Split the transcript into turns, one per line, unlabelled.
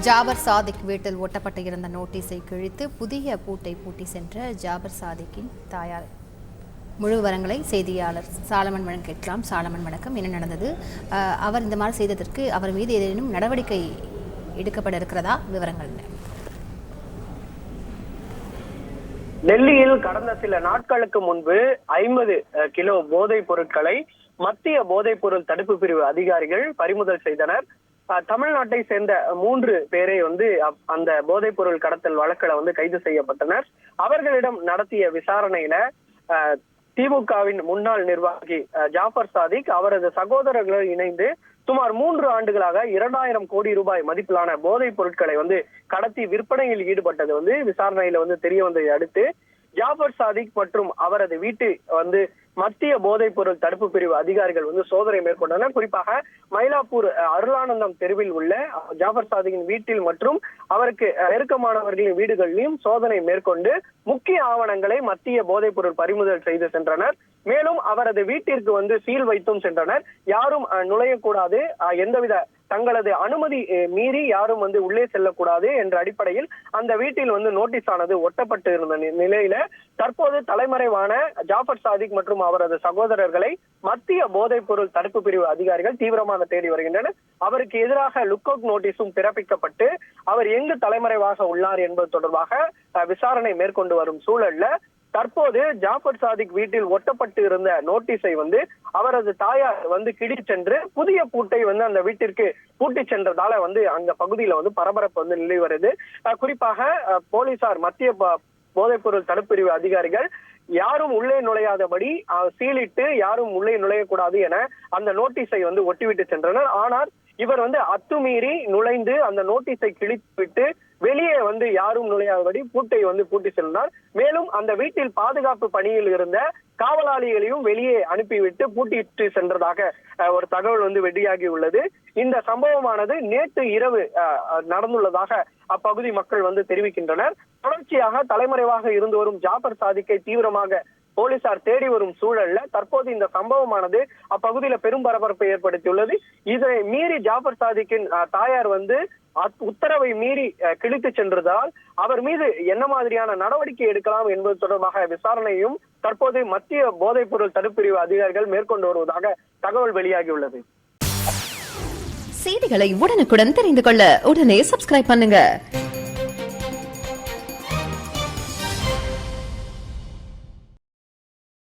ஜாபர் சாதிக் வீட்டில் ஒட்டப்பட்டிருந்த நோட்டீஸை கிழித்து புதிய பூட்டை பூட்டி சென்ற ஜாபர் சாதிக்கின் தாயார். முழு விவரங்களை செய்தியாளர் சாலமன் வழங்க கேட்கலாம். சாலமன் வணக்கம். என்ன நடந்தது? அவர் இந்த மாதிரி செய்ததற்கு அவர் மீது ஏதேனும் நடவடிக்கை எடுக்கப்பட இருக்கிறதா? விவரங்கள்.
டெல்லியில் கடந்த சில நாட்களுக்கு முன்பு 50 கிலோ போதைப் பொருட்களை மத்திய போதைப் பொருள் தடுப்பு பிரிவு அதிகாரிகள் பறிமுதல் செய்தனர். தமிழ்நாட்டை சேர்ந்த 3 பேரை அந்த போதைப் பொருள் கடத்தல் வழக்குல கைது செய்யப்பட்டனர். அவர்களிடம் நடத்திய விசாரணையில திமுகவின் முன்னாள் நிர்வாகி ஜாபர் சாதிக் அவரது சகோதரர்களுடன் இணைந்து சுமார் 3 ஆண்டுகளாக 2000 கோடி ரூபாய் மதிப்பிலான போதைப் பொருட்களை கடத்தி விற்பனையில் ஈடுபட்டது விசாரணையில தெரிய வந்ததை அடுத்து ஜாபர் சாதிக் மற்றும் அவரது வீட்டு மத்திய போதைப் பொருள் தடுப்பு பிரிவு அதிகாரிகள் சோதனை மேற்கொண்டனர். குறிப்பாக மயிலாப்பூர் அருளானந்தம் தெருவில் உள்ள ஜாபர் சாதிக்கின் வீட்டில் மற்றும் அவருக்கு நெருக்கமானவர்களின் வீடுகளிலும் சோதனை மேற்கொண்டு முக்கிய ஆவணங்களை மத்திய போதைப் பொருள் பறிமுதல் செய்து சென்றனர். மேலும் அவரது வீட்டிற்கு சீல் வைத்தும் சென்றனர். யாரும் நுழையக்கூடாது, எந்தவித தங்களது அனுமதி மீறி யாரும் உள்ளே செல்லக்கூடாது என்ற அடிப்படையில் அந்த வீட்டில் நோட்டீஸ் ஆனது ஒட்டப்பட்டு இருந்த நிலையில தற்போது தலைமறைவான ஜாபர் சாதிக் மற்றும் அவரது சகோதரர்களை மத்திய போதைப் பொருள் தடுப்பு பிரிவு அதிகாரிகள் தீவிரமாக தேடி வருகின்றனர். அவருக்கு எதிராக லுக் அவுட் நோட்டீஸும் பிறப்பிக்கப்பட்டு அவர் எங்கு தலைமறைவாக உள்ளார் என்பது தொடர்பாக விசாரணை மேற்கொண்டு வரும் சூழல்ல தற்போது ஜாபர் சாதிக் வீட்டில் ஒட்டப்பட்டு இருந்த நோட்டீஸை அவரது தாயார் கிடி சென்று புதிய பூட்டை அந்த வீட்டிற்கு பூட்டி சென்றதால அந்த பகுதியில பரபரப்பு நிலை வருது. குறிப்பாக போலீசார் மத்திய போதைப் பொருள் தடுப்பு பிரிவு அதிகாரிகள் யாரும் உள்ளே நுழையாதபடி சீலிட்டு யாரும் உள்ளே நுழையக்கூடாது என அந்த நோட்டீஸை ஒட்டிவிட்டு சென்றனர். ஆனால் இவர் அத்துமீறி நுழைந்து அந்த நோட்டீஸை கிழித்துவிட்டு வெளியே யாரும் நுழையாதபடி பூட்டை பூட்டி சென்றார். மேலும் அந்த வீட்டில் பாதுகாப்பு பணியில் இருந்த காவலாளிகளையும் வெளியே அனுப்பிவிட்டு பூட்டிட்டு சென்றதாக ஒரு தகவல் வெளியாகி உள்ளது. இந்த சம்பவமானது நேற்று இரவு நடந்துள்ளதாக அப்பகுதி மக்கள் தெரிவிக்கின்றனர். தொடர்ச்சியாக தலைமறைவாக இருந்து வரும் ஜாபர் சாதிக்கை தீவிரமாக போலீசார் தேடி வரும் சூழல்ல தற்போது இந்த சம்பவமானது அப்பகுதியில பெரும் பரபரப்பை ஏற்படுத்தியுள்ளது. இதை மீறி ஜாபர் சாதிக்கின் தாயார் உத்தரவை மீறி கிழித்து சென்றதால் அவர் மீது என்ன மாதிரியான நடவடிக்கை எடுக்கலாம் என்பது தொடர்பாக விசாரணையும் தற்போது மத்திய போதைப் பொருள் தடுப்பு பிரிவு அதிகாரிகள் மேற்கொண்டு வருவதாக தகவல் வெளியாகியுள்ளது.
செய்திகளை உடனுக்குடன் தெரிந்து கொள்ள உடனே சப்ஸ்கிரைப் பண்ணுங்க.